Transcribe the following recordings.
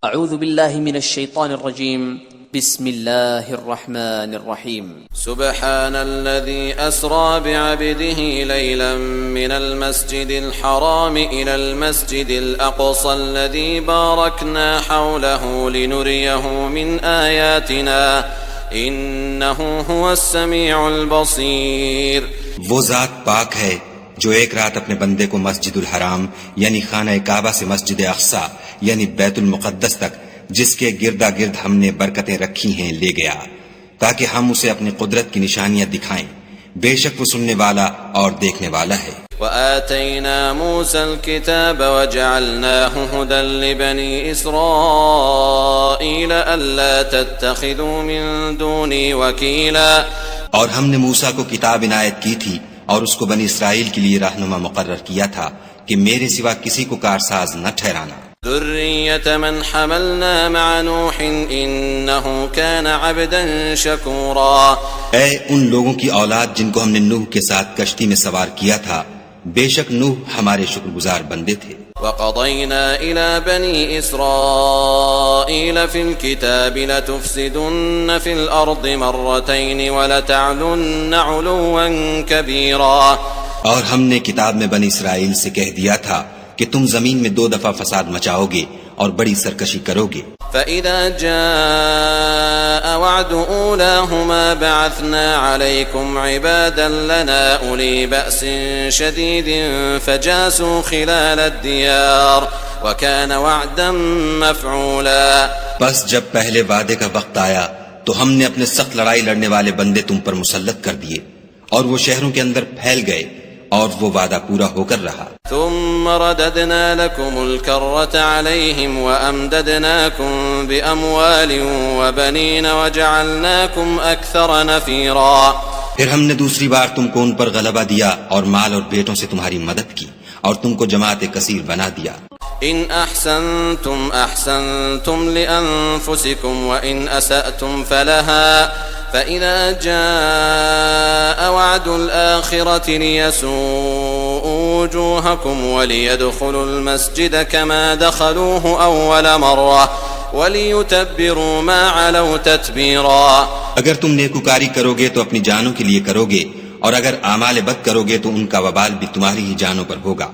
اعوذ باللہ من الشیطان الرجیم بسم اللہ الرحمن الرحیم سبحان الذي أسرى بعبده ليلا من المسجد الحرام إلى المسجد الأقصى الذي باركنا حوله لنريه من آياتنا إنه هو السميع البصير. وہ ذات پاک ہے جو ایک رات اپنے بندے کو مسجد الحرام یعنی خانہ کعبہ سے مسجد اقصی یعنی بیت المقدس تک جس کے گردا گرد ہم نے برکتیں رکھی ہیں لے گیا تاکہ ہم اسے اپنی قدرت کی نشانیاں دکھائیں. بے شک وہ سننے والا اور دیکھنے والا ہے. وآتينا موسى الكتاب وجعلناه هدى لبني إسرائيل ألا تتخذوا من دوني وكيلا. اور ہم نے موسیٰ کو کتاب عنایت کی تھی اور اس کو بنی اسرائیل کے لیے رہنما مقرر کیا تھا کہ میرے سوا کسی کو کارساز نہ ٹھہرانا. ذرية من حملنا مع نوح إنه كان عبدا شكورا. اے ان لوگوں کی اولاد جن کو ہم نے نوح کے ساتھ کشتی میں سوار کیا تھا، بے شک نوح ہمارے شکر گزار بندے تھے. وقضينا إلى بني إسرائيل في الكتاب لتفسدن في الأرض مرتين ولتعلن علوا كبيرا. اور ہم نے کتاب میں بنی اسرائیل سے کہہ دیا تھا کہ تم زمین میں 2 دفعہ فساد مچاؤ گے اور بڑی سرکشی کرو گے. فَإِذَا جَاءَ وَعْدُ أُولَاهُمَا بَعَثْنَا عَلَيْكُمْ عِبَادًا لَنَا أُولِي بَأْسٍ شَدِيدٍ فَجَاسُوا خِلَالَ الدِّيَارِ وَكَانَ وَعْدًا مَفْعُولًا. بس جب پہلے وعدے کا وقت آیا تو ہم نے اپنے سخت لڑائی لڑنے والے بندے تم پر مسلط کر دیے اور وہ شہروں کے اندر پھیل گئے اور وہ وعدہ پورا ہو کر رہا. ثم رددنا لكم الكرة عليهم وأمددناكم بأموال وبنين وجعلناكم أكثر نفيرا. پھر ہم نے دوسری بار تم کو ان پر غلبہ دیا اور مال اور بیٹوں سے تمہاری مدد کی اور تم کو جماعت کثیر بنا دیا. إن أحسنتم أحسنتم لأنفسكم وإن أسأتم فلها فإذا جاء وعد الآخرة ليسوءوا وجوهكم وليدخلوا المسجد كما دخلوه أول مرة وليتبروا ما علوا تتبيرا. اگر تم نیکوکاری کرو گے تو اپنی جانوں کے لیے کرو گے اور اگر اعمال بد کرو گے تو ان کا وبال بھی تمہاری ہی جانوں پر ہوگا.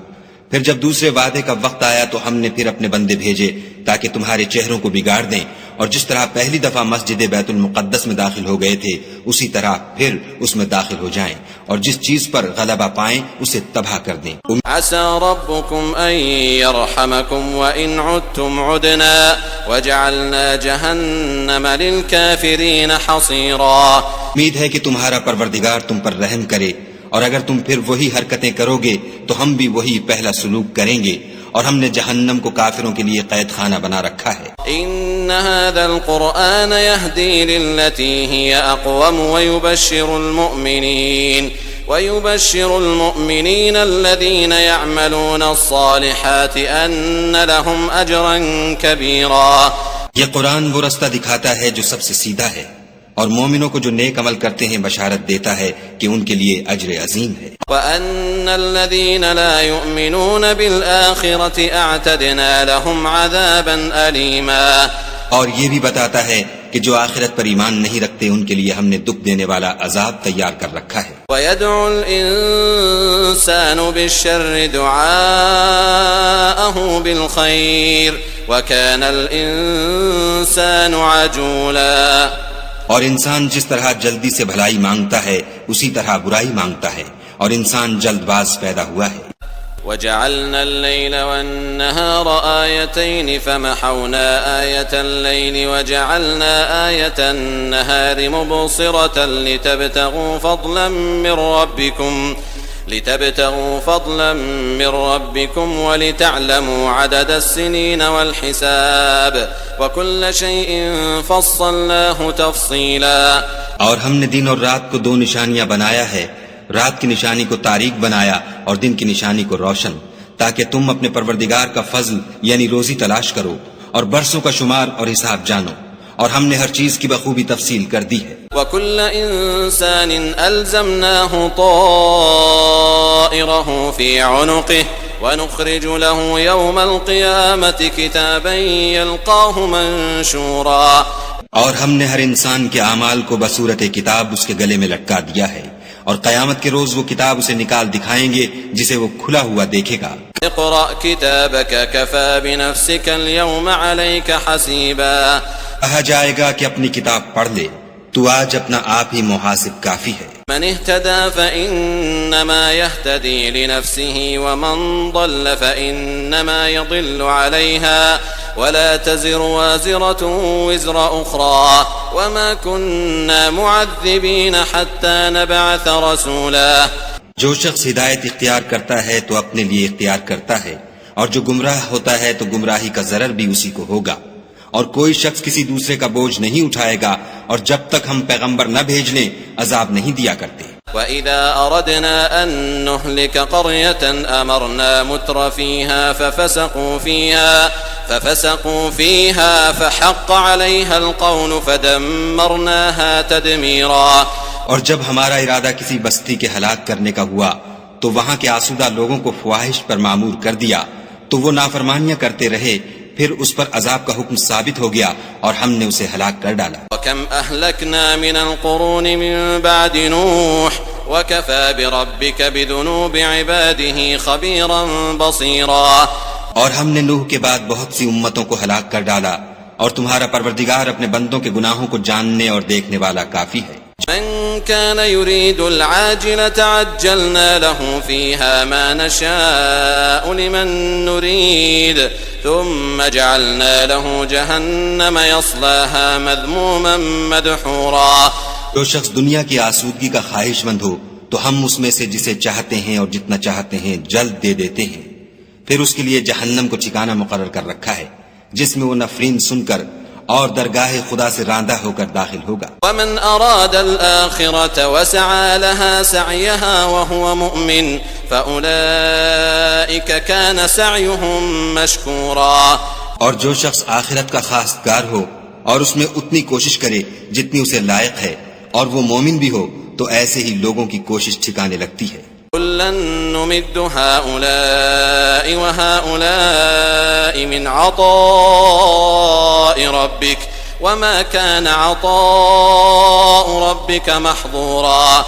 پھر جب دوسرے وعدے کا وقت آیا تو ہم نے پھر اپنے بندے بھیجے تاکہ تمہارے چہروں کو بگاڑ دیں اور جس طرح پہلی دفعہ مسجد بیت المقدس میں داخل ہو گئے تھے اسی طرح پھر اس میں داخل ہو جائیں اور جس چیز پر غلبہ پائیں اسے تباہ کر دیں. عسى ربكم أن يرحمكم وإن عدتم عدنا وجعلنا جهنم للكافرين حصيرا. امید ہے کہ تمہارا پروردگار تم پر رحم کرے اور اگر تم پھر وہی حرکتیں کرو گے تو ہم بھی وہی پہلا سلوک کریں گے اور ہم نے جہنم کو کافروں کے لیے قید خانہ بنا رکھا ہے. ان هذا القرآن يهدي للتي هي اقوم ويبشر المؤمنين الذين يعملون الصالحات ان لهم اجرا كبيرا. یہ قرآن وہ رستہ دکھاتا ہے جو سب سے سیدھا ہے اور مومنوں کو جو نیک عمل کرتے ہیں بشارت دیتا ہے کہ ان کے لیے اجر عظیم ہے. وَأَنَّ الَّذِينَ لَا يُؤْمِنُونَ بِالْآخِرَةِ أَعْتَدْنَا لَهُمْ عَذَابًا أَلِيمًا. اور یہ بھی بتاتا ہے کہ جو آخرت پر ایمان نہیں رکھتے ان کے لیے ہم نے دکھ دینے والا عذاب تیار کر رکھا ہے. وَيَدْعُ الْإِنسَانُ بِالشَّرِّ دُعَاءَهُ بِالْخَيْرِ وَكَانَ الْإِنسَانُ عَجُولًا. اور انسان جس طرح جلدی سے بھلائی مانگتا ہے اسی طرح برائی مانگتا ہے اور انسان جلد باز پیدا ہوا ہے. وَجَعَلْنَا اللَّيْلَ وَالنَّهَارَ آيَتَيْنِ فَمَحَوْنَا آيَةَ اللَّيْلِ وَجَعَلْنَا آيَةَ النَّهَارِ مُبْصِرَةً لِتَبْتَغُوا فَضْلًا مِّن رَّبِّكُمْ وَلِتَعْلَمُوا عَدَدَ السِّنِينَ وَالْحِسَابَ وَكُلَّ شَيْءٍ فَصَّلْنَاهُ تَفْصِيلًا. اور ہم نے دن اور رات کو 2 نشانیاں بنایا ہے، رات کی نشانی کو تاریک بنایا اور دن کی نشانی کو روشن، تاکہ تم اپنے پروردگار کا فضل یعنی روزی تلاش کرو اور برسوں کا شمار اور حساب جانو، اور ہم نے ہر چیز کی بخوبی تفصیل کر دی ہے. وَكُلَّ إِنسَانٍ أَلْزَمْنَاهُ طَائِرَهُ فِي عُنُقِهِ ونخرج له يوم القيامة كتابا يلقاه منشورا. اور ہم نے ہر انسان کے اعمال کو بصورت کتاب اس کے گلے میں لٹکا دیا ہے، اور قیامت کے روز وہ کتاب اسے نکال دکھائیں گے جسے وہ کھلا ہوا دیکھے گا. اقرأ كتابك كفى بنفسك اليوم عليك حسيبا. کہا جائے گا کہ اپنی کتاب پڑھ لے، تو آج اپنا آپ ہی محاسب کافی ہے. من اهتدى فإنما يهتدي لنفسه ومن ضل فإنما يضل عليها ولا تزر وازرة وزر أخرى وما كنا معذبين حتى نبعث رسولا. جو شخص ہدایت اختیار کرتا ہے تو اپنے لیے اختیار کرتا ہے، اور جو گمراہ ہوتا ہے تو گمراہی کا ضرر بھی اسی کو ہوگا، اور کوئی شخص کسی دوسرے کا بوجھ نہیں اٹھائے گا، اور جب تک ہم پیغمبر نہ بھیج لیں عذاب نہیں دیا کرتے. وَإِذَا أَرَدْنَا أَن نُّهْلِكَ قَرْيَةً أَمَرْنَا مُتْرَ فِيهَا فَفَسَقُوا فِيهَا فَحَقَّ عَلَيْهَا الْقَوْلُ فَدَمَّرْنَاهَا تَدْمِيرًا. اور جب ہمارا ارادہ کسی بستی کے ہلاک کرنے کا ہوا تو وہاں کے آسودہ لوگوں کو فواہش پر معمور کر دیا، تو وہ نافرمانیاں کرتے رہے، پھر اس پر عذاب کا حکم ثابت ہو گیا اور ہم نے اسے ہلاک کر ڈالا. وَكَمْ أَهْلَكْنَا مِنَ الْقُرُونِ مِن بَعْدِ نُوحٍ وَكَفَى بِرَبِّكَ بِذُنُوبِ عِبَادِهِ خَبِيرًا بَصِيرًا. اور ہم نے نوح کے بعد بہت سی امتوں کو ہلاک کر ڈالا، اور تمہارا پروردگار اپنے بندوں کے گناہوں کو جاننے اور دیکھنے والا کافی ہے. من كان يريد العاجلة عجلنا له فيها ما نشاء لمن نريد ثم جعلنا له جهنم يصلاها مذموما مدحورا. جو شخص دنیا کی آسودگی کا خواہش مند ہو تو ہم اس میں سے جسے چاہتے ہیں اور جتنا چاہتے ہیں جلد دے دیتے ہیں، پھر اس کے لیے جہنم کو ٹھکانہ مقرر کر رکھا ہے جس میں وہ نفرین سن کر اور درگاہ خدا سے راندہ ہو کر داخل ہوگا. ومن اراد الآخرة وسعى لها سعيها وهو مؤمن فأولئك كان سعيهم مشكورا. اور جو شخص آخرت کا خواستگار ہو اور اس میں اتنی کوشش کرے جتنی اسے لائق ہے اور وہ مومن بھی ہو تو ایسے ہی لوگوں کی کوشش ٹھکانے لگتی ہے. كلا نمد هؤلاء وهؤلاء من عطاء ربك وما كان عطاء ربك محظورا.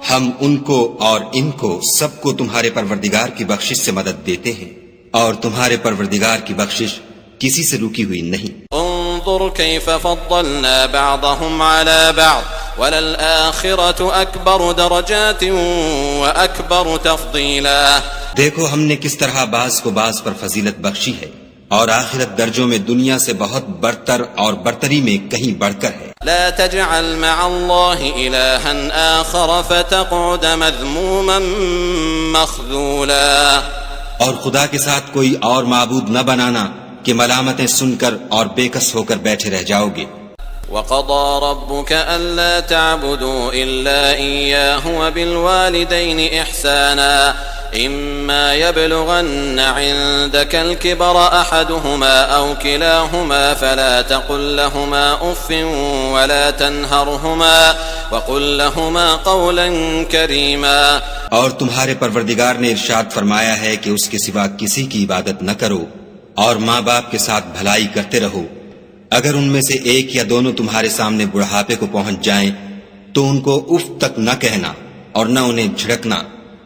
ہم ان کو اور ان کو سب کو تمہارے پروردگار کی بخشش سے مدد دیتے ہیں، اور تمہارے پروردگار کی بخشش کسی سے رکی ہوئی نہیں. انظر كيف فضلنا بعضهم على بعض وَلَلْآخِرَةُ أَكْبَرُ دَرَجَاتٍ وَأَكْبَرُ تَفْضِيلًا. دیکھو ہم نے کس طرح بعض کو بعض پر فضیلت بخشی ہے، اور آخرت درجوں میں دنیا سے بہت برتر اور برتری میں کہیں بڑھ کر ہے. لا تجعل مع الله إلها آخر فتقعد مذموما مخذولا. اور خدا کے ساتھ کوئی اور معبود نہ بنانا کہ ملامتیں سن کر اور بے کس ہو کر بیٹھے رہ جاؤ گے. وقضى ربك ألا تعبدوا إلا إياه وبالوالدين إحسانا إما يبلغن عندك الكبر أحدهما أو كلاهما فلا تقل لهما أف ولا تنهرهما وقل لهما قولا كريما. اور تمہارے پروردگار نے ارشاد فرمایا ہے کہ اس کے سوا کسی کی عبادت نہ کرو، اور ماں باپ کے ساتھ بھلائی کرتے رہو. اگر ان میں سے ایک یا دونوں تمہارے سامنے بڑھاپے کو پہنچ جائیں تو ان کو اف تک نہ کہنا اور نہ انہیں جھڑکنا،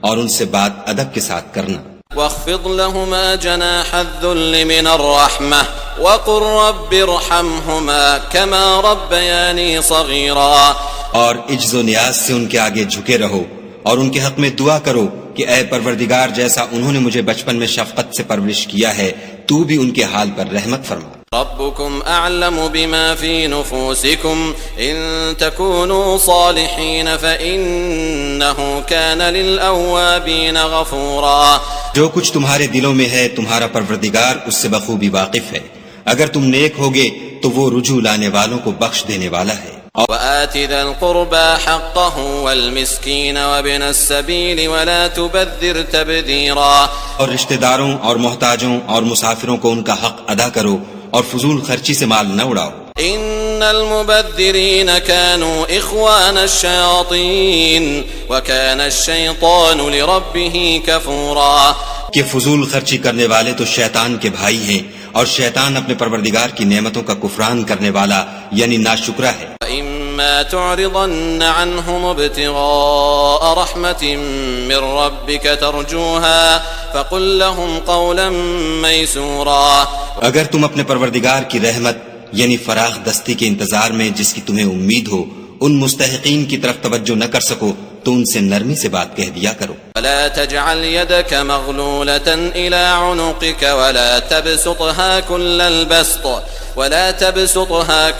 اور ان سے بات ادب کے ساتھ کرنا. واخفض لهما جناح الذل من الرحمة وقل رب ارحمهما كما ربياني صغيرا. اور عجز و نیاز سے ان کے آگے جھکے رہو اور ان کے حق میں دعا کرو کہ اے پروردگار جیسا انہوں نے مجھے بچپن میں شفقت سے پرورش کیا ہے تو بھی ان کے حال پر رحمت فرما. ربكم أعلم بما في نفوسكم إن تكونوا صالحين فإنه كان للأوابين غفورا. جو کچھ تمہارے دلوں میں ہے تمہارا پروردگار اس سے بخوبی واقف ہے. اگر تم نیک ہوگے تو وہ رجوع لانے والوں کو بخش دینے والا ہے. وآت ذا القربى حقه والمسكين وابن السبيل ولا تبذر تبذيرا. اور رشتہ داروں اور محتاجوں اور مسافروں کو ان کا حق ادا کرو اور فضول خرچی سے مال نہ اڑاؤ. ان المبذرين كانوا اخوان الشياطين وكان الشيطان لربه كفورا. کہ فضول خرچی کرنے والے تو شیطان کے بھائی ہیں، اور شیطان اپنے پروردگار کی نعمتوں کا کفران کرنے والا یعنی ناشکرا ہے۔ فإما تعرضن عنهم ابتغاء رحمة من ربك ترجوها فقل لهم قولا ميسورا۔ اگر تم اپنے پروردگار کی رحمت یعنی فراخ دستی کے انتظار میں جس کی تمہیں امید ہو ان مستحقین کی طرف توجہ نہ کر سکو تو ان سے نرمی سے بات کہہ دیا کرو۔ ولا تجعل يدك مغلولة إلى عنقك ولا تبسطها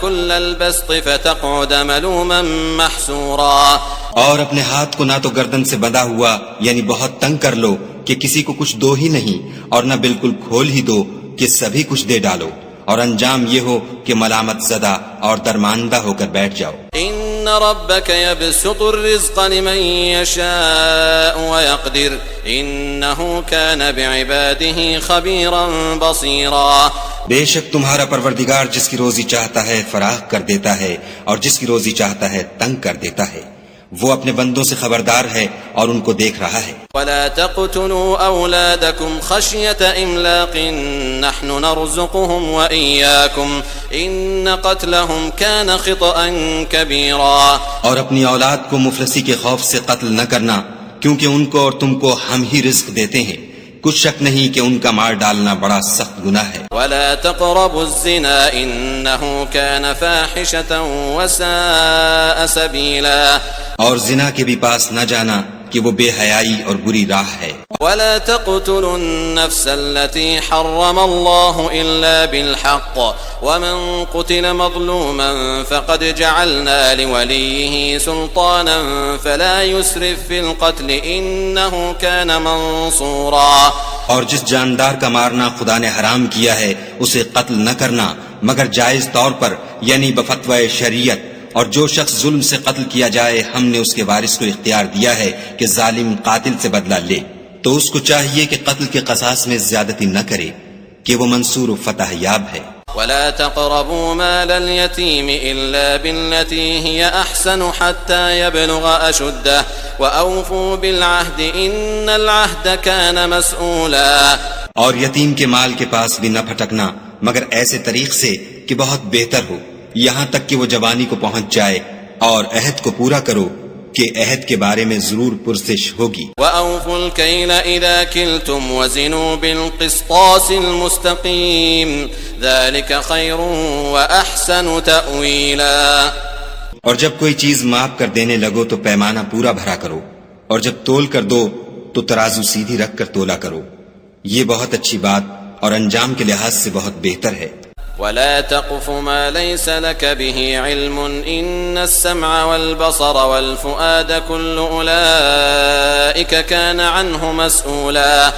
كل البسط فتقعد ملوما محسورا۔ اور اپنے ہاتھ کو نہ تو گردن سے بندھا ہوا یعنی بہت تنگ کر لو کہ کسی کو کچھ دو ہی نہیں، اور نہ بالکل کھول ہی دو کہ سبھی کچھ دے ڈالو، اور انجام یہ ہو کہ ملامت زدہ اور درماندہ ہو کر بیٹھ جاؤ۔ ان ربك يبسط الرزق لمن يشاء ويقدر انه كان بعباده خبيرا بصيرا۔ بے شک تمہارا پروردگار جس کی روزی چاہتا ہے فراخ کر دیتا ہے، اور جس کی روزی چاہتا ہے تنگ کر دیتا ہے، وہ اپنے بندوں سے خبردار ہے اور ان کو دیکھ رہا ہے۔ ولا تقتلوا اولادكم خشية املاق نحن نرزقهم واياكم ان قتلهم كان خطأ كبيرا۔ اور اپنی اولاد کو مفلسی کے خوف سے قتل نہ کرنا، کیونکہ ان کو اور تم کو ہم ہی رزق دیتے ہیں، کچھ شک نہیں کہ ان کا مار ڈالنا بڑا سخت گناہ ہے۔ ولا تقربوا الزنا انه كان فاحشة وساء سبيلا۔ اور زنا کے بھی پاس نہ جانا کہ وہ بے حیائی اور بری راہ ہے۔ ولا تقتلوا النفس التي حرم الله إلا بالحق ومن قتل مظلوما فقد جعلنا لوليه سلطانا فلا يسرف في القتل إنه كان منصورا۔ اور جس جاندار کا مارنا خدا نے حرام کیا ہے اسے قتل نہ کرنا مگر جائز طور پر یعنی بفتوی شریعت، اور جو شخص ظلم سے قتل کیا جائے ہم نے اس کے وارث کو اختیار دیا ہے کہ ظالم قاتل سے بدلہ لے، تو اس کو چاہیے کہ قتل کے قصاص میں زیادتی نہ کرے کہ وہ منصور و فتح یاب ہے۔ ولا تقربوا مال اليتيم إلا بالتي هي أحسن حتى يبلغ أشده وأوفوا بالعهد إن العهد كان مسؤولا۔ اور یتیم کے مال کے پاس بھی نہ پھٹکنا مگر ایسے طریق سے کہ بہت بہتر ہو یہاں تک کہ وہ جوانی کو پہنچ جائے، اور عہد کو پورا کرو کہ عہد کے بارے میں ضرور پرسش ہوگی۔ وَأَوْفُوا الْكَيْلَ إِذَا كِلْتُمْ وَزِنُوا بِالْقِسْطَاسِ الْمُسْتَقِيمِ ذَلِكَ خَيْرٌ وَأَحْسَنُ تَأْوِيلًا۔ اور جب کوئی چیز ماپ کر دینے لگو تو پیمانہ پورا بھرا کرو، اور جب تول کر دو تو ترازو سیدھی رکھ کر تولا کرو، یہ بہت اچھی بات اور انجام کے لحاظ سے بہت بہتر ہے۔ ولا تقف ما ليس لك به علم إن السمع والبصر والفؤاد كل أولئك كان عنه مسؤولا۔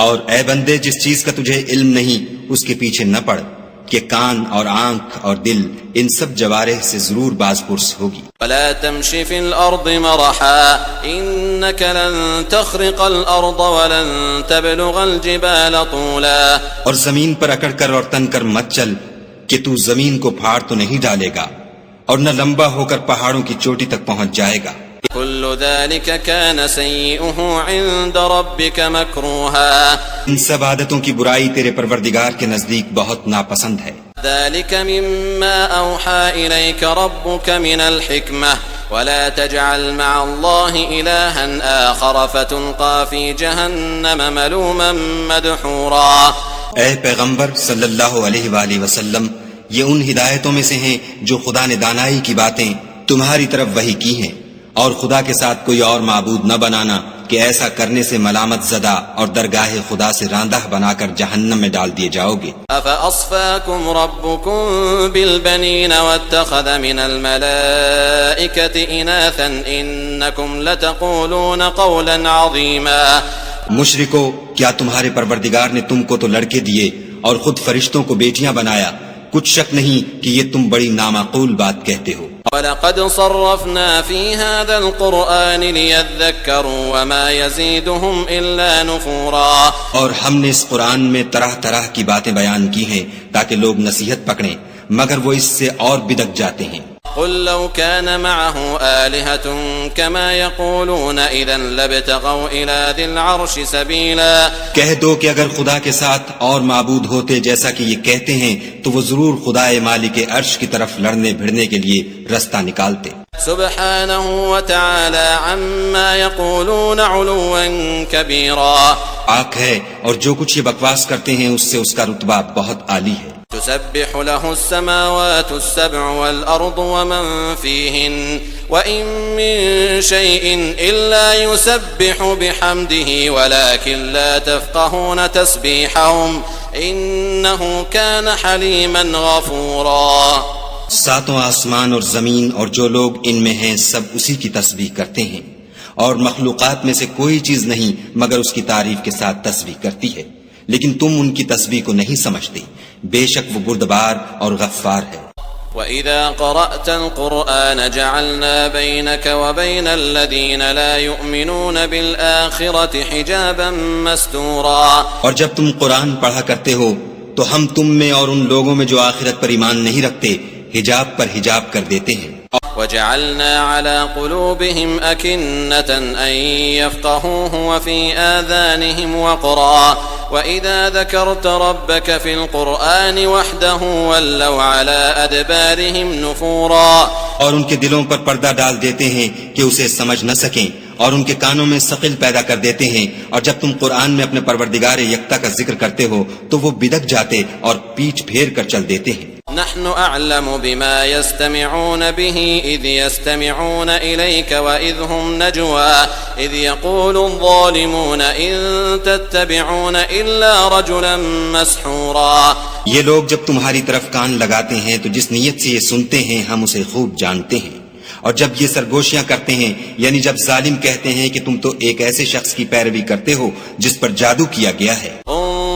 اور اے بندے جس چیز کا تجھے علم نہیں اس کے پیچھے نہ پڑ کہ کان اور آنکھ اور دل ان سب جوارح سے ضرور باز پرس ہوگی۔ ولا تمش في الأرض مرحا إنك لن تخرق الأرض ولن تبلغ الجبال طولا۔ اور زمین پر اکڑ کر اور تن کر مت چل کہ تو زمین کو پھاڑ تو نہیں ڈالے گا اور نہ لمبا ہو کر پہاڑوں کی چوٹی تک پہنچ جائے گا۔ كل ذلك كان سيئه عند ربك مكروها۔ ان سب عادتوں کی برائی تیرے پروردگار کے نزدیک بہت ناپسند ہے۔ ذلك مما أوحى إليك ربك من الحكمة ولا تجعل مع الله إلها آخر فتلقى في جهنم ملوما مدحورا۔ اے پیغمبر صلی اللہ علیہ وآلہ وسلم، یہ ان ہدایتوں میں سے ہیں جو خدا نے دانائی کی باتیں تمہاری طرف وحی کی ہیں، اور خدا کے ساتھ کوئی اور معبود نہ بنانا کہ ایسا کرنے سے ملامت زدہ اور درگاہ خدا سے راندہ بنا کر جہنم میں ڈال دیے جاؤ گے۔ أَفَأَصْفَاكُمْ رَبُّكُمْ بِالْبَنِينَ وَاتَّخَذَ مِنَ الْمَلَائِكَةِ إِنَاثًا إِنَّكُمْ لَتَقُولُونَ قَوْلًا عَظِيمًا۔ مشرکو، کیا تمہارے پروردگار نے تم کو تو لڑکے دیے اور خود فرشتوں کو بیٹیاں بنایا؟ کچھ شک نہیں کہ یہ تم بڑی نامعقول بات کہتے ہو۔ وَلَقَدْ صَرَّفْنَا فِي هَذَا الْقُرْآنِ لِيَذَّكَّرُوا وَمَا يَزِيدُهُمْ إِلَّا نُفُورًا۔ اور ہم نے اس قرآن میں طرح طرح کی باتیں بیان کی ہیں تاکہ لوگ نصیحت پکڑیں، مگر وہ اس سے اور بدک جاتے ہیں۔ قل لو كان معه آلهة كما يقولون إذا لابتغوا إلى ذي العرش سبيلا. کہہ دو کہ اگر خدا کے ساتھ اور معبود ہوتے جیسا کہ یہ کہتے ہیں تو وہ ضرور خدائے مالک عرش کی طرف لڑنے بھڑنے کے لیے رستہ نکالتے. سبحانه وتعالى عما يقولون علوا كبيرا. پاک ہے اور جو کچھ یہ بکواس کرتے ہیں اس سے اس کا رتبہ بہت عالی ہے. تسبح له السماوات السبع والأرض ومن فيهن وإن من شيء إلا يسبح بحمده ولكن لا تفقهون تسبيحهم إنه كان حليما غفورا. ساتوں آسمان اور زمین اور جو لوگ ان میں ہیں سب اسی کی تسبیح کرتے ہیں اور مخلوقات میں سے کوئی چیز نہیں مگر اس کی تعریف کے ساتھ تسبیح کرتی ہے، لیکن تم ان کی تسبیح کو نہیں سمجھتے. بے شک وہ بردبار اور غفار ہے. وَإِذَا قَرَأْتَ الْقُرْآنَ جَعَلْنَا بَيْنَكَ وَبَيْنَ الَّذِينَ لَا يُؤْمِنُونَ بِالْآخِرَةِ حِجَابًا مَسْتُورًا. اور جب تم قرآن پڑھا کرتے ہو تو ہم تم میں اور ان لوگوں میں جو آخرت پر ایمان نہیں رکھتے حجاب پر حجاب کر دیتے ہیں. وَجَعَلْنَا عَلَى قُلُوبِهِمْ أَكِنَّةً أَن يَفْقَهُوهُ وَفِي آذَانِهِمْ وَقْرًا وَإِذَا ذَكَرْتَ رَبَّكَ فِي الْقُرْآنِ وَحْدَهُ وَلَّوْا عَلَى أَدْبَارِهِمْ نُفُورًا. اور ان کے دلوں پر پردہ ڈال دیتے ہیں کہ اسے سمجھ نہ سکیں اور ان کے کانوں میں ثقل پیدا کر دیتے ہیں، اور جب تم قرآن میں اپنے پروردگار یکتا کا ذکر کرتے ہو تو وہ بدک جاتے اور پیچھ پھیر کر چل دیتے ہیں. نحن أعلم بما يستمعون به إذ يستمعون إليك وإذ هم نجوى إذ يقول الظالمون إن تتبعون إلا رجلا مسحورا. یہ لوگ جب تمہاری طرف کان لگاتے ہیں تو جس نیت سے یہ سنتے ہیں ہم اسے خوب جانتے ہیں، اور جب یہ سرگوشیاں کرتے ہیں یعنی جب ظالم کہتے ہیں کہ تم تو ایک ایسے شخص کی پیروی کرتے ہو جس پر جادو کیا گیا ہے.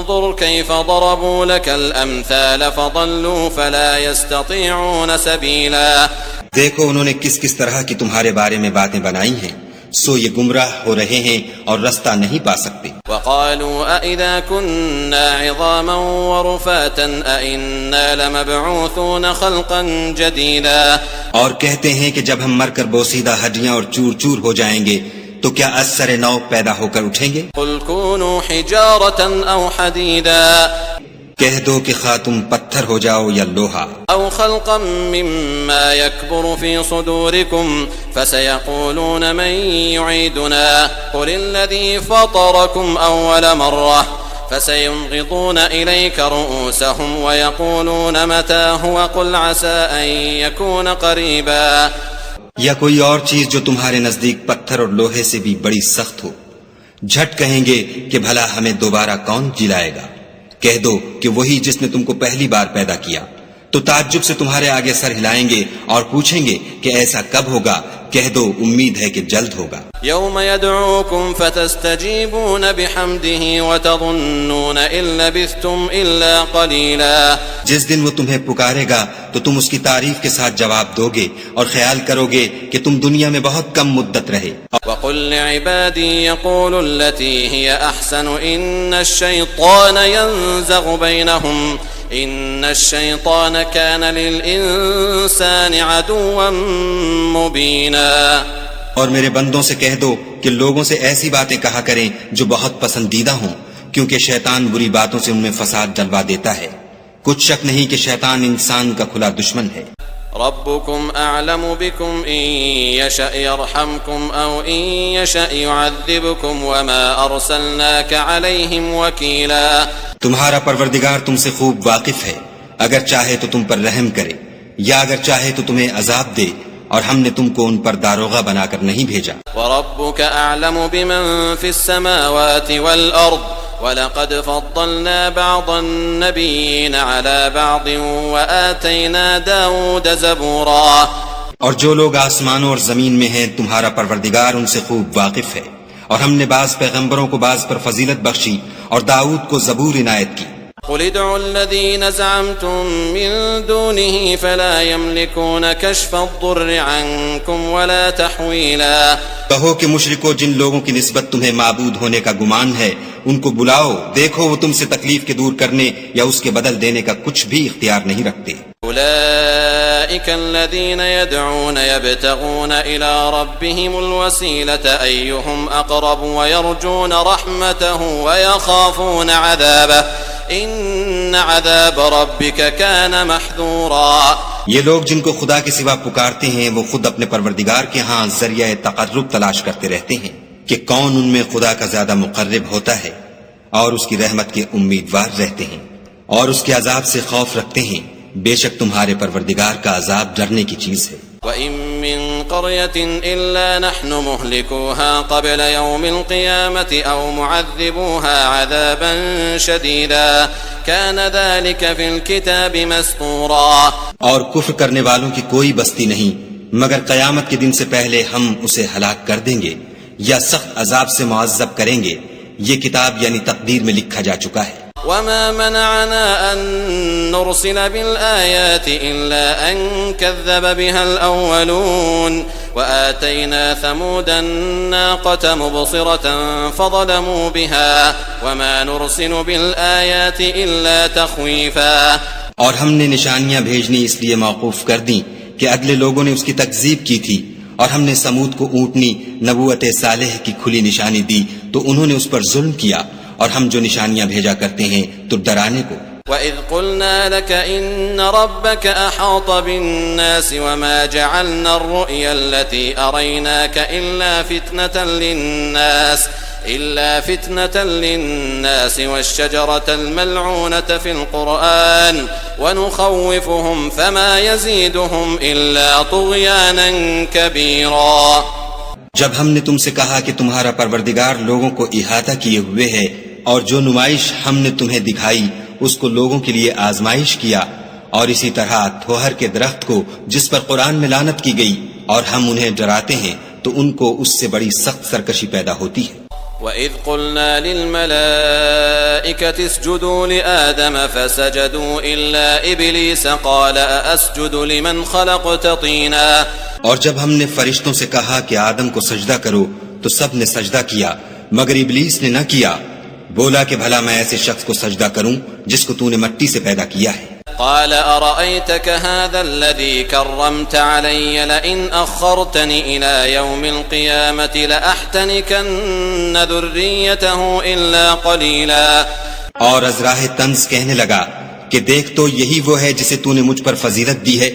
انظر كيف ضربوا لك الأمثال فضلوا فلا يستطيعون سبيلا. دیکھو انہوں نے کس کس طرح کی تمہارے بارے میں باتیں بنائی ہیں، سو یہ گمراہ ہو رہے ہیں اور رستہ نہیں پا سکتے. وقالوا أئذا كنا عظاما ورفاتا أئنا لمبعوثون خلقا جديدا. اور کہتے ہیں کہ جب ہم مر کر بوسیدہ ہڈیاں اور چور چور ہو جائیں گے تو کیا از سر نو پیدا ہو کر اٹھیں گے؟ قل كونوا حجارة أو حديدا. کہہ دو کہ خواہ تم پتھر ہو جاؤ یا لوہا. أو خلقا مما يكبر في صدوركم فسيقولون من يعيدنا قل الذي فطركم أول مرة فسينغضون إليك رؤوسهم ويقولون متى هو قل عسى أن يكون قريبا. یا کوئی اور چیز جو تمہارے نزدیک پتھر اور لوہے سے بھی بڑی سخت ہو. جھٹ کہیں گے کہ بھلا ہمیں دوبارہ کون جلائے گا. کہہ دو کہ وہی جس نے تم کو پہلی بار پیدا کیا. تو تعجب سے تمہارے آگے سر ہلائیں گے اور پوچھیں گے کہ ایسا کب ہوگا. کہہ دو امید ہے کہ جلد ہوگا. يوم يدعوكم فتستجيبون بحمده وتظنون إن لبثتم إلا قليلا. جس دن وہ تمہیں پکارے گا تو تم اس کی تعریف کے ساتھ جواب دو گے اور خیال کرو گے کہ تم دنیا میں بہت کم مدت رہے. وقل لعبادي يقولوا التي هي أحسن إن الشيطان ينزغ بينهم إن الشيطان كان للإنسان عدوا مبينا. اور میرے بندوں سے کہہ دو کہ لوگوں سے ایسی باتیں کہا کریں جو بہت پسندیدہ ہوں، کیونکہ شیطان بری باتوں سے ان میں فساد ڈلوا دیتا ہے. کچھ شک نہیں کہ شیطان انسان کا کھلا دشمن ہے. ربكم أعلم بكم إن يشأ يرحمكم أو إن يشأ يعذبكم وما أرسلناك عليهم وكيلا. تمہارا پروردگار تم سے خوب واقف ہے، اگر چاہے تو تم پر رحم کرے یا اگر چاہے تو تمہیں عذاب دے، اور ہم نے تم کو ان پر داروغہ بنا کر نہیں بھیجا. وَرَبُّكَ أَعْلَمُ بِمَن فِي السَّمَاوَاتِ وَالْأَرْضِ وَلَقَدْ فَضَّلْنَا بَعْضَ النَّبِيِّينَ عَلَى بَعْضٍ وَآتَيْنَا دَاوُودَ زَبُورًا. اور جو لوگ آسمانوں اور زمین میں ہیں تمہارا پروردگار ان سے خوب واقف ہے، اور ہم نے بعض پیغمبروں کو بعض پر فضیلت بخشی اور داؤد کو زبور عنایت کی. قل ادعوا الذين زعمتم من دونه فلا يملكون كشف الضر عنكم ولا تحويلا. کہو کہ مشرکو جن لوگوں کی نسبت تمہیں معبود ہونے کا گمان ہے ان کو بلاؤ، دیکھو وہ تم سے تکلیف کے دور کرنے یا اس کے بدل دینے کا کچھ بھی اختیار نہیں رکھتے. أولئك الذين يدعون يبتغون إلى ربهم الوسيلة أيهم أقرب ويرجون رحمته ويخافون عذابه إن عذاب ربك كان محذورا. یہ لوگ جن کو خدا کے سوا پکارتے ہیں وہ خود اپنے پروردگار کے ہاں ذریعہ تقرب تلاش کرتے رہتے ہیں کہ کون ان میں خدا کا زیادہ مقرب ہوتا ہے، اور اس کی رحمت کے امیدوار رہتے ہیں اور اس کے عذاب سے خوف رکھتے ہیں. بے شک تمہارے پروردگار کا عذاب ڈرنے کی چیز ہے. وَإِن مِّن قَرْيَةٍ إِلَّا نَحْنُ مُهْلِكُوهَا قَبْلَ يَوْمِ الْقِيَامَةِ أَوْ مُعَذِّبُوهَا عَذَابًا شَدِيدًا كَانَ ذَلِكَ فِي الْكِتَابِ مَسْطُورًا. اور کفر کرنے والوں کی کوئی بستی نہیں مگر قیامت کے دن سے پہلے ہم اسے ہلاک کر دیں گے یا سخت عذاب سے معذب کریں گے. یہ کتاب یعنی تقدیر میں لکھا جا چکا ہے. وما منعنا أن نرسل بالآيات إلا أن كذب بها الأولون وآتينا ثمود الناقة مبصرة فظلموا بها وما نرسل بالآيات إلا تخويفا. اور ہم نے نشانیاں بھیجنی اس لیے موقوف کر دیں کہ اگلے لوگوں نے اس کی تکذیب کی تھی، اور ہم نے سمود کو اونٹنی نبوت صالح کی کھلی نشانی دی تو انہوں نے اس پر ظلم کیا، اور ہم جو نشانیاں بھیجا کرتے ہیں تو ڈرانے کو. وَإِذْ قُلْنَا لَكَ إِنَّ رَبَّكَ أَحَاطَ بِالنَّاسِ وَمَا جَعَلْنَا الرُّؤْيَا الَّتِي أَرَيْنَاكَ إِلَّا فِتْنَةً لِلنَّاسِ وَالشَّجَرَةَ الْمَلْعُونَةَ فِي الْقُرْآنِ وَنُخَوِّفُهُمْ فَمَا يَزِيدُهُمْ إِلَّا طُغْيَانًا كَبِيرًا. جب ہم نے تم سے کہا کہ تمہارا پروردگار لوگوں کو احاطہ کیے ہوئے ہے، اور جو نمائش ہم نے تمہیں دکھائی اس کو لوگوں کے لیے آزمائش کیا، اور اسی طرح تھوہر کے درخت کو جس پر قرآن میں لعنت کی گئی، اور ہم انہیں ڈراتے ہیں تو ان کو اس سے بڑی سخت سرکشی پیدا ہوتی ہے. وَإِذْ قُلْنَا لِلْمَلَائِكَةِ اسْجُدُوا لِآدَمَ فَسَجَدُوا إِلَّا إِبْلِيسَ قَالَ أَأَسْجُدُ لِمَنْ خَلَقْتَ طِينًا. اور جب ہم نے فرشتوں سے کہا کہ آدم کو سجدہ کرو تو سب نے سجدہ کیا مگر ابلیس نے نہ کیا. بولا کہ بھلا میں ایسے شخص کو سجدہ کروں جس کو تو نے مٹی سے پیدا کیا ہے. قال أرأيتك هذا الذي كرمت علي لئن أخرتني إلى يوم القيامة لأحتنكن ذريته إلا قليلا. اور ازراہ طنز کہنے لگا کہ دیکھ تو یہی وہ ہے جسے تو نے مجھ پر فضیلت دی ہے،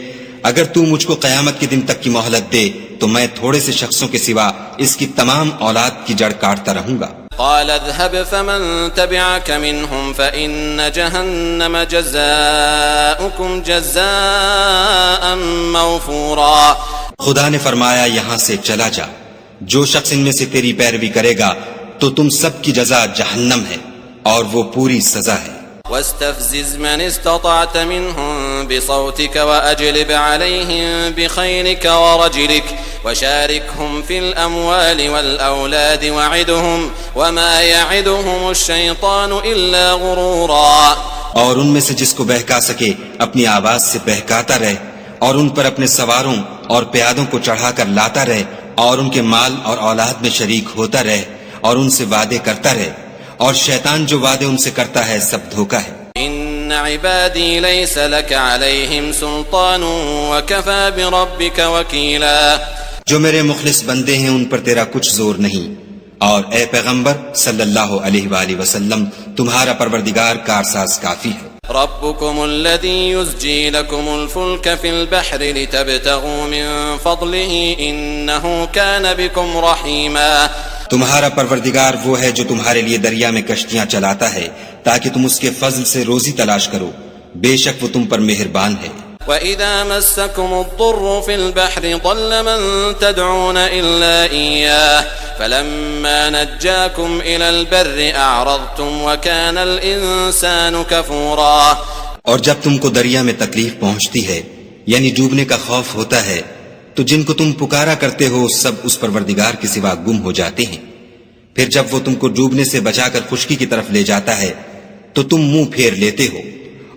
اگر تو مجھ کو قیامت کے دن تک کی مہلت دے تو میں تھوڑے سے شخصوں کے سوا اس کی تمام اولاد کی جڑ کاٹتا رہوں گا. قال اذهب فمن تبعك منهم فإن جهنم جزاؤكم جزاء موفورا. خدا نے فرمایا یہاں سے چلا جا، جو شخص ان میں سے تیری پیروی کرے گا تو تم سب کی جزا جہنم ہے اور وہ پوری سزا ہے. واستفزز من استطعت منهم بصوتك وأجلب عليهم بخيلك ورجلك وشاركهم في الأموال والأولاد وعدهم وما يعدهم الشيطان إلا غرورا. اور ان میں سے جس کو بہکا سکے اپنی آواز سے بہکاتا رہے، اور ان پر اپنے سواروں اور پیادوں کو چڑھا کر لاتا رہے، اور ان کے مال اور اولاد میں شریک ہوتا رہے، اور ان سے وعدے کرتا رہے، اور شیطان جو وعدے ان سے کرتا ہے سب دھوکہ ہے. ان عبادی لیس لک علیہم سلطان وکفى بربک وکیلا. جو میرے مخلص بندے ہیں ان پر تیرا کچھ زور نہیں، اور اے پیغمبر صلی اللہ علیہ وآلہ وسلم تمہارا پروردگار کارساز کافی ہے. ربكم الذي يزجي لكم الفلك في البحر لتبتغوا من فضله إنه كان بكم رحيما. تمہارا پروردگار وہ ہے جو تمہارے لیے دریا میں کشتیاں چلاتا ہے تاکہ تم اس کے فضل سے روزی تلاش کرو، بے شک وہ تم پر مہربان ہے. وَإِذَا مَسَّكُمُ الضُّرُّ فِي الْبَحْرِ ضَلَّ مَن تَدْعُونَ إِلَّا إِيَّاهُ فَلَمَّا نَجَّاكُمْ إِلَى الْبَرِّ أَعْرَضْتُمْ وَكَانَ الْإِنسَانُ كَفُورًا. اور جب تم کو دریا میں تکلیف پہنچتی ہے یعنی ڈوبنے کا خوف ہوتا ہے تو جن کو تم پکارا کرتے ہو سب اس پروردگار کے سوا گم ہو جاتے ہیں. پھر جب وہ تم کو ڈوبنے سے بچا کر خشکی کی طرف لے جاتا ہے تو تم منہ پھیر لیتے ہو،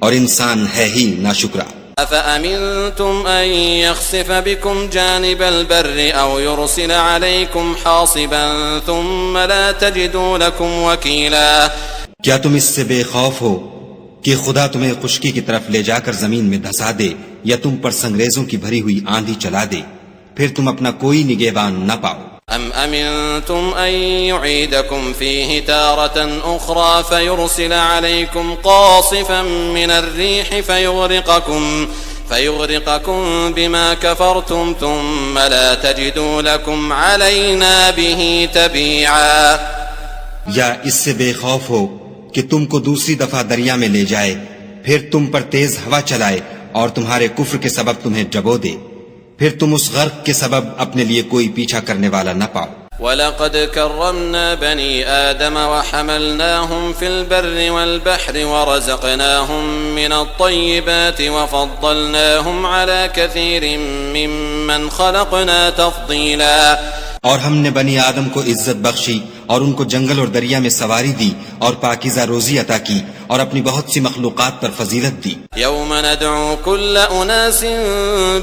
اور انسان ہے ہی ناشکرا. أَفَأَمِنْتُمْ أَنْ يَخْسِفَ بِكُمْ جَانِبَ الْبَرِّ أَوْ يُرْسِلَ عَلَيْكُمْ حَاصِبًا ثُمَّ لَا تَجِدُوا لَكُمْ وَكِيلًا. کیا تم اس سے بے خوف ہو کہ خدا تمہیں خشکی کی طرف لے جا کر زمین میں دھسا دے یا تم پر سنگریزوں کی بھری ہوئی آندھی چلا دے، پھر تم اپنا کوئی نگہبان نہ پاؤ۔ ام امنتم ان يعيدكم فيه تارة اخرى فيرسل عليكم قاصفا من الريح فيغرقكم بما كفرتم ثم لا تجدوا لكم علينا به تبيعا۔ یا اس سے بے خوف ہو کہ تم کو دوسری دفعہ دریا میں لے جائے، پھر تم پر تیز ہوا چلائے اور تمہارے کفر کے سبب تمہیں ڈبو دے، پھر تم اس غرق کے سبب اپنے لیے کوئی پیچھا کرنے والا نہ پاؤ۔ وَلَقَدْ كَرَّمْنَا بَنِي آدَمَ وَحَمَلْنَاهُمْ فِي الْبَرِّ وَالْبَحْرِ وَرَزَقْنَاهُم مِّنَ الطَّيِّبَاتِ وَفَضَّلْنَاهُمْ عَلَى كَثِيرٍ مِّمَّنْ خَلَقْنَا تَفْضِيلًا۔ اور ہم نے بنی آدم کو عزت بخشی اور ان کو جنگل اور دریا میں سواری دی اور پاکیزہ روزی عطا کی اور اپنی بہت سی مخلوقات پر فضیلت دی۔ يَوْمَ نَدْعُو كُلَّ أُنَاسٍ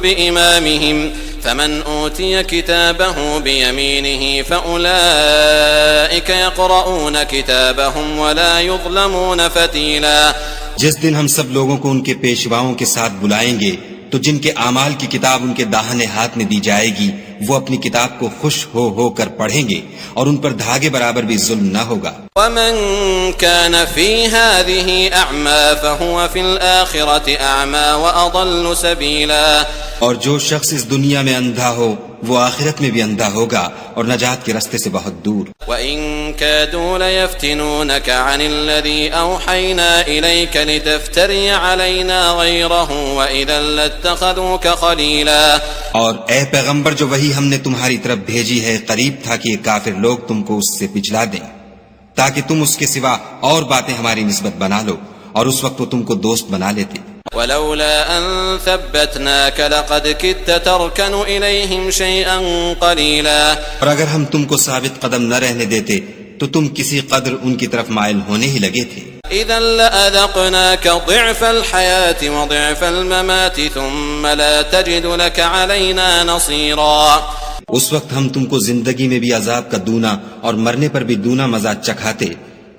بِإِمَامِهِمْ فمن أوتي كتابه بيمينه فأولئك يقرؤون كتابهم ولا يظلمون فتيلا۔ جس دن ہم سب لوگوں کو ان کے پیشواؤں کے ساتھ بلائیں گے تو جن کے اعمال کی کتاب ان کے داہنے ہاتھ میں دی جائے گی وہ اپنی کتاب کو خوش ہو کر پڑھیں گے اور ان پر دھاگے برابر بھی ظلم نہ ہوگا۔ ومن كان في هذه أعمى فهو في الآخرة أعمى وأضل سبيلا۔ اور جو شخص اس دنیا میں اندھا ہو وہ آخرت میں بھی اندھا ہوگا اور نجات کے راستے سے بہت دور۔ وَإِن كَادُوا لَيَفْتِنُونَكَ عَنِ الَّذِي أَوْحَيْنَا إِلَيْكَ لِتَفْتَرِيَ عَلَيْنَا غَيْرَهُ وَإِذًا لَاتَّخَذُوكَ خَلِيلًا۔ اور اے پیغمبر جو وحی ہم نے تمہاری طرف بھیجی ہے، قریب تھا کہ یہ کافر لوگ تم کو اس سے پچھلا دیں تاکہ تم اس کے سوا اور باتیں ہماری نسبت بنا لو، اور اس وقت وہ تم کو دوست بنا لیتے۔ ولولا أن ثبتناك لقد كدت تركن إليهم شيئا قليلا۔ اور اگر ہم تم کو ثابت قدم نہ رہنے دیتے تو تم کسی قدر ان کی طرف مائل ہونے ہی لگے تھے۔ إذا لأذقناك ضعف الحياة وضعف الممات ثم لا تجد لك علينا نصيرا۔ اس وقت ہم تم کو زندگی میں بھی عذاب کا دونا اور مرنے پر بھی دونا مزہ چکھاتے،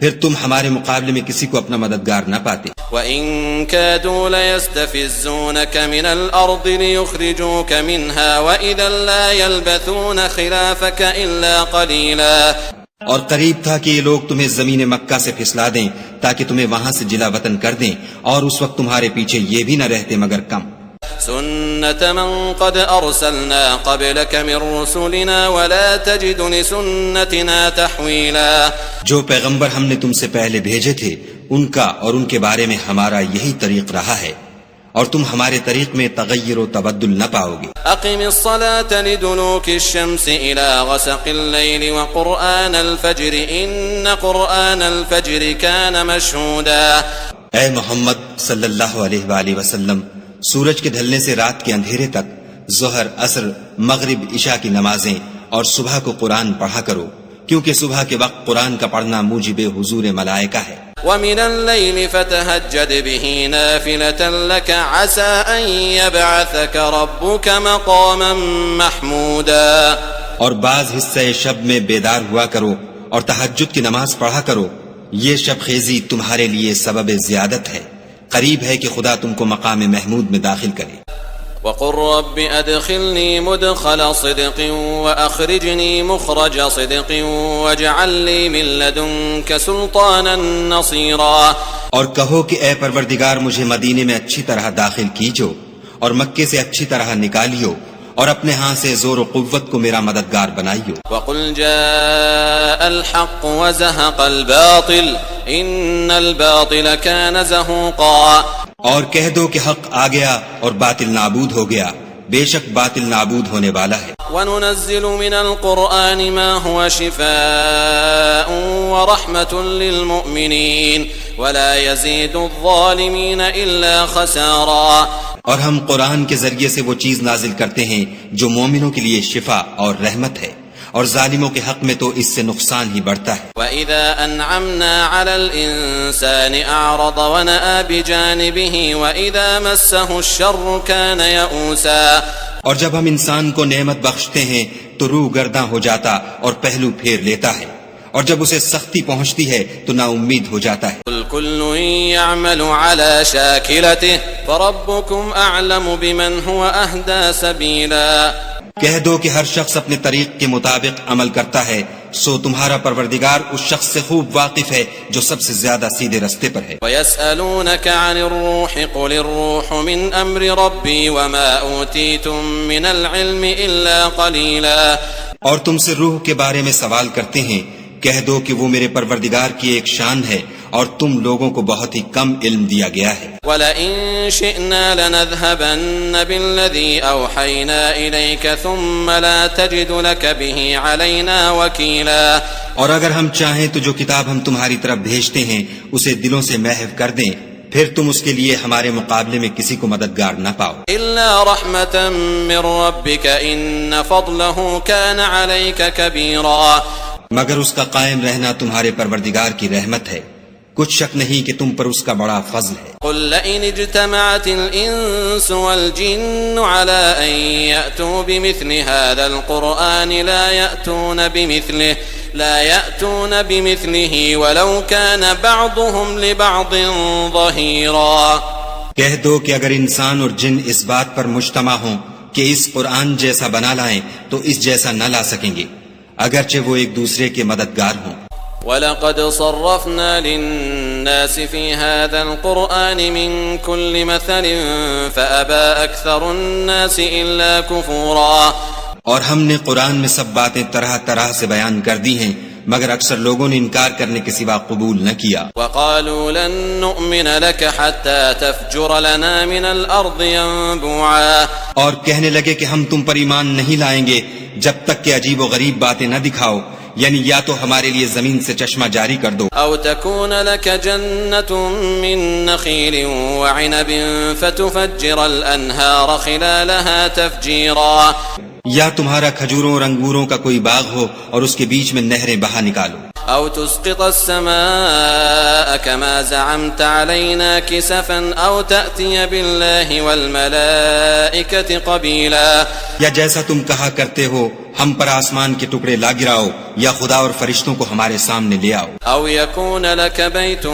پھر تم ہمارے مقابلے میں کسی کو اپنا مددگار نہ پاتے۔ وَإِن كَادُوا لَيَسْتَفِزُّونَكَ مِنَ الْأَرْضِ لِيُخْرِجُوكَ مِنْهَا وَإِذًا لَا يَلْبَثُونَ خِلَافَكَ إِلَّا قَلِيلًا۔ اور قریب تھا کہ یہ لوگ تمہیں زمین مکہ سے پھسلا دیں تاکہ تمہیں وہاں سے جلا وطن کر دیں، اور اس وقت تمہارے پیچھے یہ بھی نہ رہتے مگر کم۔ سُنَّةَ مَن قَدْ أَرْسَلْنَا قَبْلَكَ مِن رُّسُلِنَا وَلَا تَجِدُ لِسُنَّتِنَا تَحْوِيلًا۔ جو پیغمبر ہم نے تم سے پہلے بھیجے تھے ان کا اور ان کے بارے میں ہمارا یہی طریق رہا ہے، اور تم ہمارے طریق میں تغیر و تبدل نہ پاؤ گے۔ أقم الصلاة لدلوك الشمس إلى غسق الليل وقرآن الفجر إن قرآن الفجر كان مشهودا۔ اے محمد صلی اللہ علیہ وآلہ وسلم، سورج کے ڈھلنے سے رات کے اندھیرے تک ظہر، عصر، مغرب، عشاء کی نمازیں اور صبح کو قرآن پڑھا کرو، کیونکہ صبح کے وقت قرآن کا پڑھنا موجب حضور ملائکہ ہے۔ ومن الليل فتهجد به نافلة لك عسى أن يبعثك ربك مقاما محمودا۔ اور بعض حصہ شب میں بیدار ہوا کرو اور تہجد کی نماز پڑھا کرو، یہ شب خیزی تمہارے لیے سبب زیادت ہے، قریب ہے کہ خدا تم کو مقام محمود میں داخل کرے۔ وقل رب أدخلني مدخل صدق وأخرجني مخرج صدق واجعل لي من لدنك سلطانا نصيرا۔ اور کہو کہ اے پروردگار مجھے مدینے میں اچھی طرح داخل کیجو اور مکے سے اچھی طرح نکالیو، اور اپنے ہاں سے زور و قوت کو میرا مددگار بنائیو۔ وقل جاء الحق وزهق الباطل إن الباطل كان زهوقا۔ اور کہہ دو کہ حق آ گیا اور باطل نابود ہو گیا، بے شک باطل نابود ہونے والا ہے۔ وَنُنَزِّلُ مِنَ الْقُرْآنِ مَا هُوَ شِفَاءٌ وَرَحْمَةٌ لِّلْمُؤْمِنِينَ وَلَا يَزِيدُ الظَّالِمِينَ إِلَّا خَسَارًا۔ اور ہم قرآن کے ذریعے سے وہ چیز نازل کرتے ہیں جو مومنوں کے لیے شفا اور رحمت ہے، اور ظالموں کے حق میں تو اس سے نقصان ہی بڑھتا ہے۔ وَإِذَا أَنْعَمْنَا عَلَى الْإِنسَانِ أَعْرَضَ وَنَأَىٰ بِجَانِبِهِ وَإِذَا مَسَّهُ الشَّرُّ كَانَ يَئُوسًا۔ اور جب ہم انسان کو نعمت بخشتے ہیں تو روح گرداں ہو جاتا اور پہلو پھیر لیتا ہے، اور جب اسے سختی پہنچتی ہے تو نا امید ہو جاتا ہے۔ قل كل يعمل على شاكلته فربكم أعلم بمن هو أهدى سبيلا۔ کہہ دو کہ ہر شخص اپنے طریق کے مطابق عمل کرتا ہے، سو تمہارا پروردگار اس شخص سے خوب واقف ہے جو سب سے زیادہ سیدھے رستے پر ہے۔ وَيَسْأَلُونَكَ عَنِ الرُّوحِ قُلِ الرُّوحُ مِنْ أَمْرِ رَبِّي وَمَا أُوتِيتُم مِّنَ الْعِلْمِ إِلَّا قَلِيلًا۔ اور تم سے روح کے بارے میں سوال کرتے ہیں، کہہ دو کہ وہ میرے پروردگار کی ایک شان ہے اور تم لوگوں کو بہت ہی کم علم دیا گیا ہے۔ وَلَئِن شِئْنَا لَنَذْهَبَنَّ بِالَّذِي أَوْحَيْنَا إِلَيْكَ ثُمَّ لَا تَجِدُ لَكَ بِهِ عَلَيْنَا وَكِيلًا۔ اور اگر ہم چاہیں تو جو کتاب ہم تمہاری طرف بھیجتے ہیں اسے دلوں سے محو کر دیں، پھر تم اس کے لیے ہمارے مقابلے میں کسی کو مددگار نہ پاؤ۔ إِلَّا رَحْمَةً مِّن رَّبِّكَ إِنَّ فَضْلَهُ كَانَ عَلَيْكَ كَبِيرًا۔ مگر اس کا قائم رہنا تمہارے پروردگار کی رحمت ہے، کچھ شک نہیں کہ تم پر اس کا بڑا فضل ہے۔ قل لئن اجتمعت الإنس والجن على أن يأتوا بمثل هذا القرآن لا يأتون بمثله ولو كان بعضهم لبعض ظهيرا۔ کہہ دو کہ اگر انسان اور جن اس بات پر مجتمع ہوں کہ اس قرآن جیسا بنا لائیں تو اس جیسا نہ لا سکیں گے، اگرچہ وہ ایک دوسرے کے مددگار ہوں۔ وَلَقَدْ صَرَّفْنَا لِلنَّاسِ فِي هَذَا الْقُرْآنِ مِنْ كُلِّ مَثَلٍ فَأَبَى أَكْثَرُ النَّاسِ إِلَّا كُفُورًا۔ اور ہم نے قرآن میں سب باتیں طرح طرح سے بیان کر دی ہیں، مگر اکثر لوگوں نے انکار کرنے کے سوا قبول نہ کیا۔ وَقَالُوا لَن نُّؤْمِنَ لَكَ حَتَّى تَفْجُرَ لَنَا مِنَ الْأَرْضِ يَنبُوعًا۔ اور کہنے لگے کہ ہم تم پر ایمان نہیں لائیں گے جب تک کہ عجیب و غریب باتیں نہ دکھاؤ، یعنی یا تو ہمارے لیے زمین سے چشمہ جاری کر دو، أو تكون لك جنة من نخيل وعنب فتفجر الأنهار خلالها تفجيرا، یا تمہارا کھجوروں اور انگوروں کا کوئی باغ ہو اور اس کے بیچ میں نہریں بہا نکالو، أو تسقط السماء كما زعمت علينا كسفا أو تأتي بالله والملائكة قبيلا۔ یا جیسا تم کہا کرتے ہو ہم پر آسمان کے ٹکڑے لا گراؤ یا خدا اور فرشتوں کو ہمارے سامنے لے آؤ، أو يكون لك بيت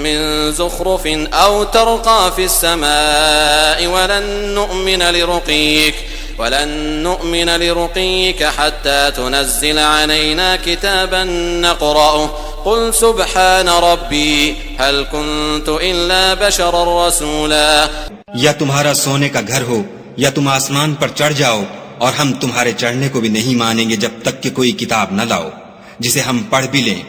من زخرف أو ترقى في السماء ولن نؤمن لرقيك حتى تنزل علينا كتابا نقرأه قل سبحان ربي هل كنت إلا بشرا رسولا۔ یا تمہارا سونے کا گھر ہو یا تم آسمان پر چڑھ جاؤ اور ہم تمہارے چڑھنے کو بھی نہیں مانیں گے جب تک کہ کوئی کتاب نہ لاؤ جسے ہم پڑھ بھی لیں۔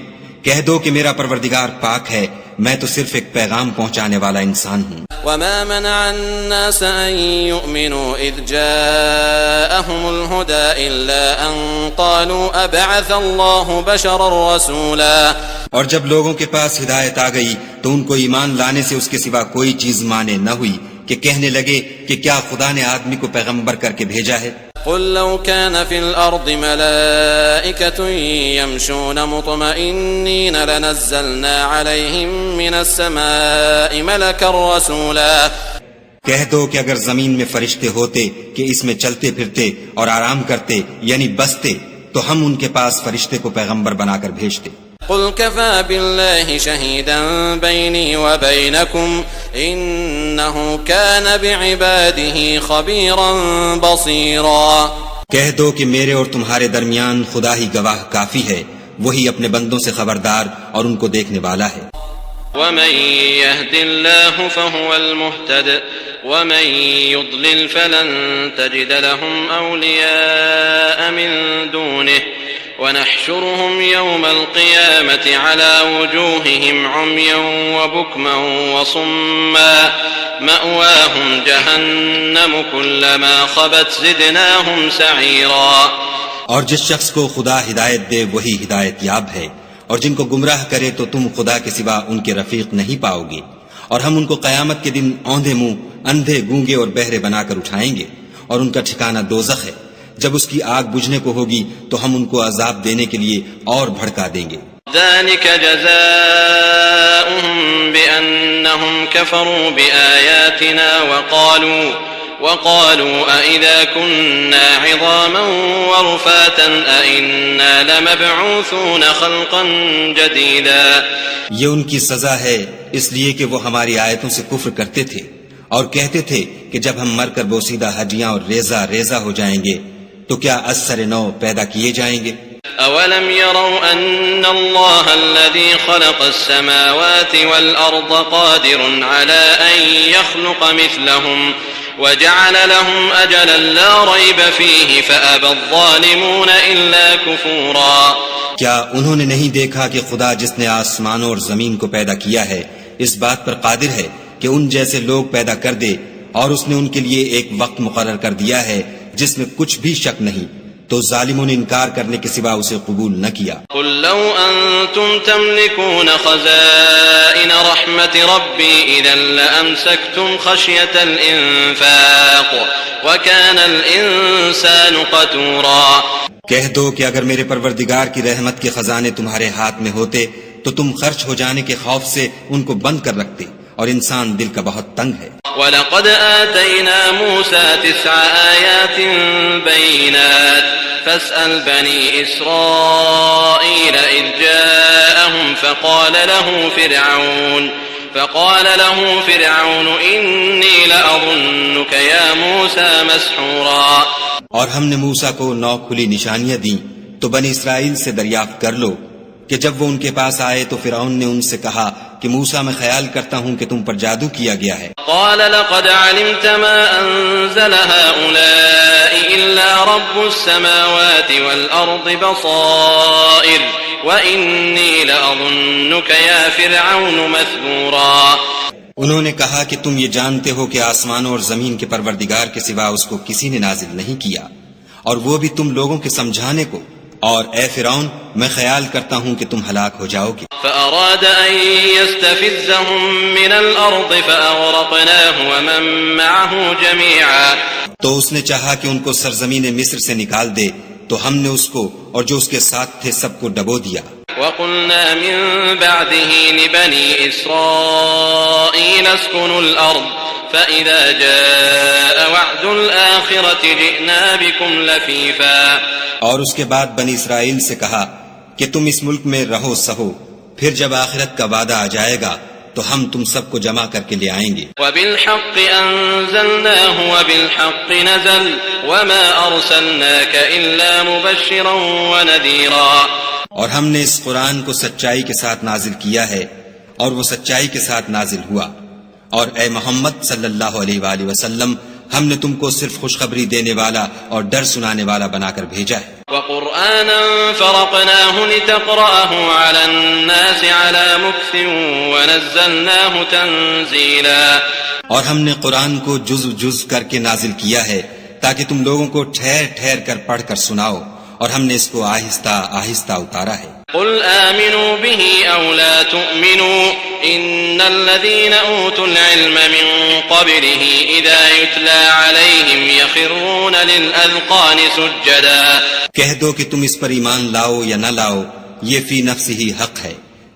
کہہ دو کہ میرا پروردگار پاک ہے، میں تو صرف ایک پیغام پہنچانے والا انسان ہوں۔ وما منع الناس أن يؤمنوا إذ جاءهم الهدى إلا أن قالوا أبعث الله بشرا رسولا۔ اور جب لوگوں کے پاس ہدایت آ گئی تو ان کو ایمان لانے سے اس کے سوا کوئی چیز مانے نہ ہوئی کہ کہنے لگے کہ کیا خدا نے آدمی کو پیغمبر کر کے بھیجا ہے۔ قل لو كان في الأرض ملائكة يمشون مطمئنين لنزلنا عليهم من السماء ملكا رسولا۔ کہہ دو کہ اگر زمین میں فرشتے ہوتے کہ اس میں چلتے پھرتے اور آرام کرتے یعنی بستے تو ہم ان کے پاس فرشتے کو پیغمبر بنا کر بھیجتے۔ قل كفى بالله شهيدا بيني وبينكم إنه كان بعباده خبيرا بصيرا۔ کہہ دو کہ میرے اور تمہارے درمیان خدا ہی گواہ کافی ہے، وہی اپنے بندوں سے خبردار اور ان کو دیکھنے والا ہے۔ ومن يهد الله فهو المهتد ومن يضلل فلن تجد لهم أولياء من دونه ونحشرهم يوم القيامة على وجوههم عميا وبكما وصما مأواهم جهنم كلما خبت زدناهم سعيرا۔ اور جس شخص کو خدا ہدایت دے وہی ہدایت یاب ہے، اور جن کو گمراہ کرے تو تم خدا کے سوا ان کے رفیق نہیں پاؤ گے، اور ہم ان کو قیامت کے دن اوندھے منہ، اندھے، گونگے اور بہرے بنا کر اٹھائیں گے، اور ان کا ٹھکانہ دوزخ ہے۔ جب اس کی آگ بجھنے کو ہوگی تو ہم ان کو عذاب دینے کے لیے اور بھڑکا دیں گے۔ ذلك جزاؤهم بأنهم كفروا بآياتنا وقالوا أئذا كنا عظاما ورفاتا أئنا لمبعوثون خلقا جديدا. یہ ان کی سزا ہے اس لیے کہ وہ ہماری آیتوں سے کفر کرتے تھے اور کہتے تھے کہ جب ہم مر کر بوسیدہ ہڈیاں اور ریزہ ریزہ ہو جائیں گے تو کیا از سر نو پیدا کیے جائیں گے؟ أولم يروا أن الله الذي خلق السماوات والأرض قادر على أن يخلق مثلهم وجعل لهم أجلا لا ريب فيه فأبى الظالمون إلا كفورا. کیا انہوں نے نہیں دیکھا کہ خدا جس نے آسمانوں اور زمین کو پیدا کیا ہے اس بات پر قادر ہے کہ ان جیسے لوگ پیدا کر دے، اور اس نے ان کے لیے ایک وقت مقرر کر دیا ہے جس میں کچھ بھی شک نہیں، تو ظالموں نے انکار کرنے کے سوا اسے قبول نہ کیا. قل لو أنتم تملكون خزائن رحمة ربي إذا لأمسكتم خشية الإنفاق وكان الإنسان قتورا. کہہ دو کہ اگر میرے پروردگار کی رحمت کے خزانے تمہارے ہاتھ میں ہوتے تو تم خرچ ہو جانے کے خوف سے ان کو بند کر رکھتے، اور انسان دل کا بہت تنگ ہے. وَلَقَدْ آتَيْنَا مُوسَى 9 آيَاتٍ بَيِّنَاتٍ فَاسْأَلْ بَنِي إِسْرَائِيلَ إِذْ جَاءَهُمْ فقال له فرعون إِنِّي لَأَظُنُّكَ يَا مُوسَى مَسْحُورًا. اور ہم نے موسیٰ کو 9 کھلی نشانیاں دیں تو بنی اسرائیل سے دریافت کر لو کہ جب وہ ان کے پاس آئے تو فرعون نے ان سے کہا کہ موسیٰ میں خیال کرتا ہوں کہ تم پر جادو کیا گیا ہے. قال لقد علمت ما أنزل هؤلاء إلا رب السماوات والأرض بصائر وإني لأظنك يا فرعون مثبورا. انہوں نے کہا کہ تم یہ جانتے ہو کہ آسمانوں اور زمین کے پروردگار کے سوا اس کو کسی نے نازل نہیں کیا، اور وہ بھی تم لوگوں کے سمجھانے کو، اور اے فرعون میں خیال کرتا ہوں کہ تم ہلاک ہو جاؤ گے. فأراد أن يستفزهم من الأرض فأغرقناه ومن معه جميعا. تو اس نے چاہا کہ ان کو سرزمین مصر سے نکال دے تو ہم نے اس کو اور جو اس کے ساتھ تھے سب کو ڈبو دیا. وقلنا من بعده لبني إسرائيل اسكنوا الأرض فإذا جاء وعد الآخرة جئنا بكم لفيفا. اور اس کے بعد بنی اسرائیل سے کہا کہ تم اس ملک میں رہو سہو، پھر جب آخرت کا وعدہ آ جائے گا تو ہم تم سب کو جمع کر کے لے آئیں گے. وبالحق أنزلناه وبالحق نزل وما أرسلناك إلا مبشرا ونذيرا. اور ہم نے اس قرآن کو سچائی کے ساتھ نازل کیا ہے اور وہ سچائی کے ساتھ نازل ہوا، اور اے محمد صلی اللہ علیہ وآلہ وسلم ہم نے تم کو صرف خوشخبری دینے والا اور ڈر سنانے والا بنا کر بھیجا ہے. وقرآنا فرقناه لتقرأه على الناس على مكث ونزلناه تنزيلا. اور ہم نے قرآن کو جز جز کر کے نازل کیا ہے تاکہ تم لوگوں کو ٹھہر ٹھہر کر پڑھ کر سناؤ، اور ہم نے اس کو آہستہ آہستہ اتارا ہے. قل آمنوا به أو لا تؤمنوا إن الذين أوتوا العلم من قبله إذا يتلى عليهم يخرون للأذقان سجدا. کہہ دو کہ تم اس پر ایمان لاؤ یا نہ لاؤ، یہ فی نفسہ ہی حق ہے.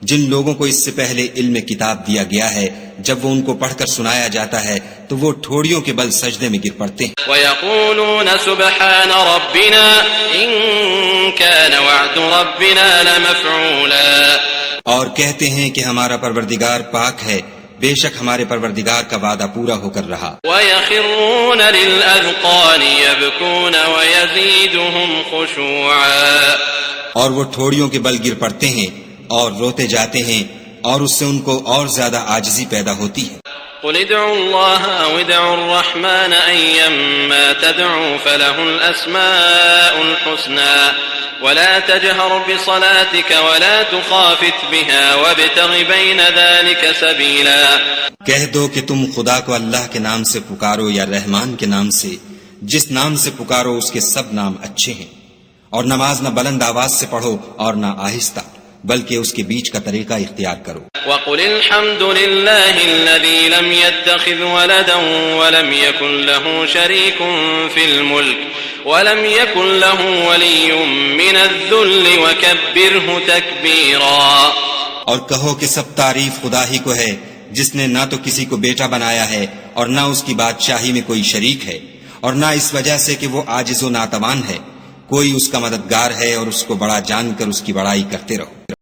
جن لوگوں کو اس سے پہلے علم کتاب دیا گیا ہے جب وہ ان کو پڑھ کر سنایا جاتا ہے تو وہ ٹھوڑیوں کے بل سجدے میں گر پڑتے ہیں. وَيَقُولُونَ سُبْحَانَ رَبِّنَا إِن كَانَ وَعْدُ رَبِّنَا لَمَفْعُولًا. اور کہتے ہیں کہ ہمارا پروردگار پاک ہے، بے شک ہمارے پروردگار کا وعدہ پورا ہو کر رہا. وَيَخِرُّونَ لِلْأَذْقَانِ يَبْكُونَ وَيَزِيدُهُمْ خُشُوعًا. اور وہ ٹھوڑیوں کے بل گر پڑتے ہیں اور روتے جاتے ہیں، اور اس سے ان کو اور زیادہ عاجزی پیدا ہوتی ہے. قل ادعوا الله أو ادعوا الرحمن أيما تدعوا فله الأسماء الحسنى ولا تجهر بصلاتك ولا تخافت بها وابتغ بين ذلك سبيلا. کہہ دو کہ تم خدا کو اللہ کے نام سے پکارو یا رحمان کے نام سے، جس نام سے پکارو اس کے سب نام اچھے ہیں، اور نماز نہ بلند آواز سے پڑھو اور نہ آہستہ، بلکہ اس کے بیچ کا طریقہ اختیار کرو. وقل الحمد لله الذي لم يتخذ ولدا ولم يكن له شريك في الملك ولم يكن له ولي من الذل وكبره تكبيرا. اور کہو کہ سب تعریف خدا ہی کو ہے جس نے نہ تو کسی کو بیٹا بنایا ہے اور نہ اس کی بادشاہی میں کوئی شریک ہے، اور نہ اس وجہ سے کہ وہ عاجز و ناتوان ہے، کوئی اس کا مددگار ہے، اور اس کو بڑا جان کر اس کی بڑائی کرتے رہو۔